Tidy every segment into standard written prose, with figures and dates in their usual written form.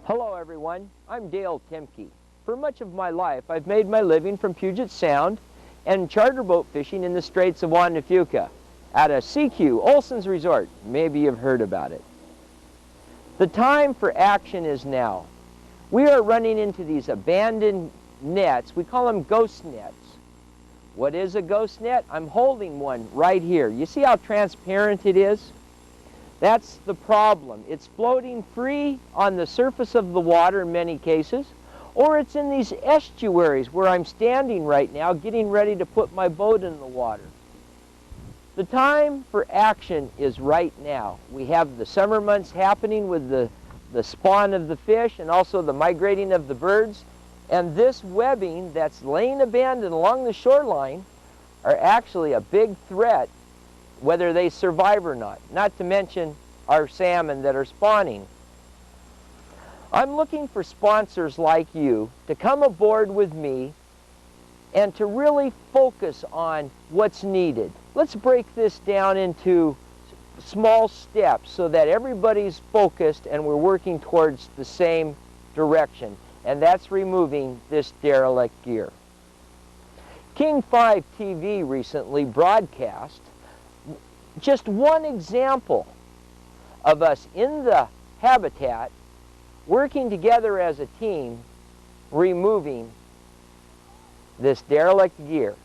Hello everyone, I'm Dale Temke. For much of my life, I've made my living from Puget Sound and charter boat fishing in the Straits of Juan de Fuca at a CQ, Olson's Resort. Maybe you've heard about it. The time for action is now. We are running into these abandoned nets. We call them ghost nets. What is a ghost net? I'm holding one right here. You see how transparent it is? That's the problem. It's floating free on the surface of the water in many cases, or it's in these estuaries where I'm standing right now getting ready to put my boat in the water. The time for action is right now. We have the summer months happening with the spawn of the fish and also the migrating of the birds, and this webbing that's laying abandoned along the shoreline are actually a big threat whether they survive or not to mention our salmon that are spawning. I'm looking for sponsors like you to come aboard with me and to really focus on what's needed. Let's break this down into small steps so that everybody's focused and we're working towards the same direction, and that's removing this derelict gear. King 5 TV recently broadcast just one example of us in the habitat working together as a team removing this derelict gear.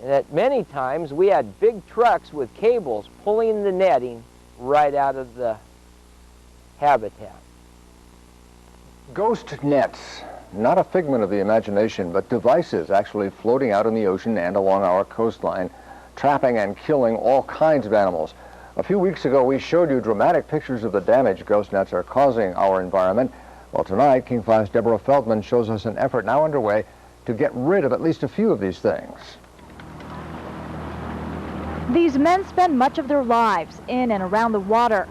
And that many times we had big trucks with cables pulling the netting right out of the habitat. Ghost nets, not a figment of the imagination, but devices actually floating out in the ocean and along our coastline, trapping and killing all kinds of animals. A few weeks ago, we showed you dramatic pictures of the damage ghost nets are causing our environment. Well, tonight, King 5's Deborah Feldman shows us an effort now underway to get rid of at least a few of these things. These men spend much of their lives in and around the water.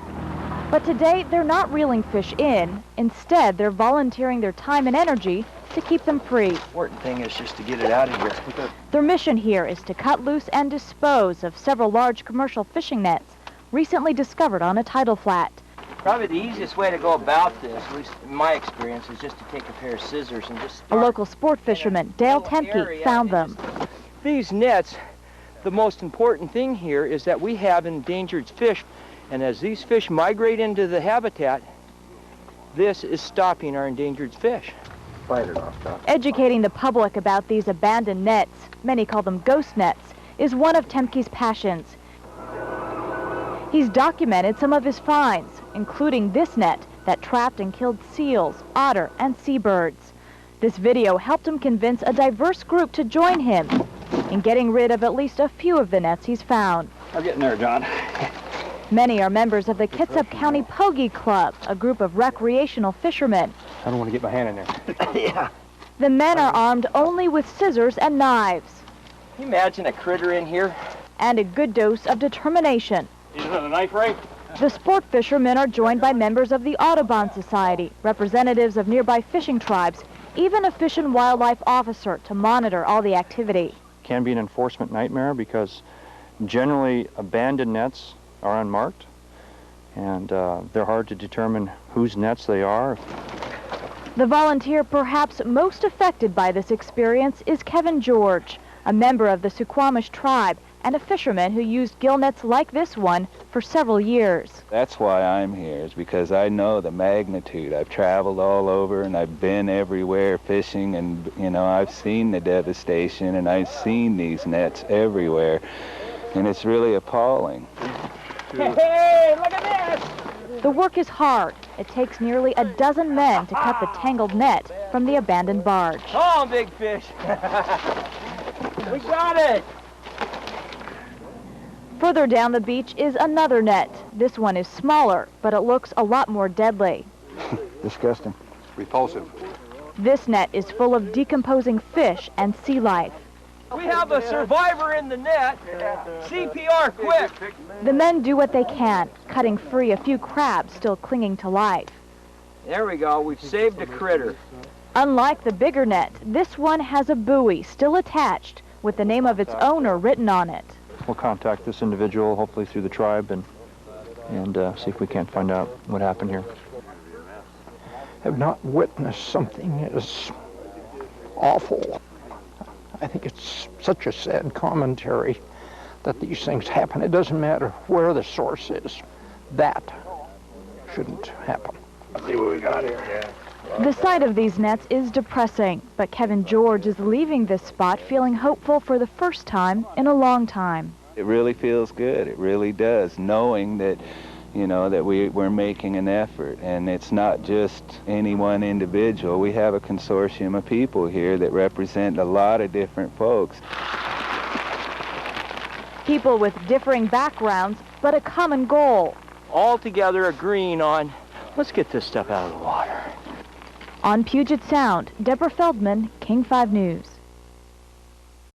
But today, they're not reeling fish in. Instead, they're volunteering their time and energy to keep them free. The important thing is just to get it out of here. Their mission here is to cut loose and dispose of several large commercial fishing nets recently discovered on a tidal flat. Probably the easiest way to go about this, at least in my experience, is just to take a pair of scissors and just start. A local sport fisherman, Dale Temke, found them. These nets, the most important thing here is that we have endangered fish, and as these fish migrate into the habitat, this is stopping our endangered fish. Educating the public about these abandoned nets, many call them ghost nets, is one of Temke's passions. He's documented some of his finds, including this net that trapped and killed seals, otter, and seabirds. This video helped him convince a diverse group to join him in getting rid of at least a few of the nets he's found. I'm getting there, John. Many are members of the Kitsap County Pogie Club, a group of recreational fishermen. I don't want to get my hand in there. Yeah. The men are armed only with scissors and knives. Can you imagine a critter in here? And a good dose of determination. Need another knife, Ray? The sport fishermen are joined by members of the Audubon Society, representatives of nearby fishing tribes, even a Fish and Wildlife officer to monitor all the activity. Can be an enforcement nightmare because generally abandoned nets are unmarked, and they're hard to determine whose nets they are. The volunteer perhaps most affected by this experience is Kevin George, a member of the Suquamish tribe and a fisherman who used gill nets like this one for several years. That's why I'm here, is because I know the magnitude. I've traveled all over and I've been everywhere fishing, and you know, I've seen the devastation and I've seen these nets everywhere, and it's really appalling. Hey, look at this! The work is hard. It takes nearly a dozen men to cut the tangled net from the abandoned barge. Come on, big fish. We got it! Further down the beach is another net. This one is smaller, but it looks a lot more deadly. Disgusting. Repulsive. This net is full of decomposing fish and sea life. We have a survivor in the net. CPR, quick! The men do what they can, cutting free a few crabs still clinging to life. There we go, we've saved a critter. Unlike the bigger net, this one has a buoy still attached with the name of its owner written on it. We'll contact this individual, hopefully through the tribe, and see if we can't find out what happened here. have not witnessed something as awful. I think it's such a sad commentary that these things happen. It doesn't matter where the source is. That shouldn't happen. Let's see what we got here. The sight of these nets is depressing, but Kevin George is leaving this spot feeling hopeful for the first time in a long time. It really feels good. It really does, knowing that, you know, that we're making an effort, and it's not just any one individual. We have a consortium of people here that represent a lot of different folks. People with differing backgrounds, but a common goal. All together agreeing on, let's get this stuff out of the water. On Puget Sound, Deborah Feldman, King 5 News.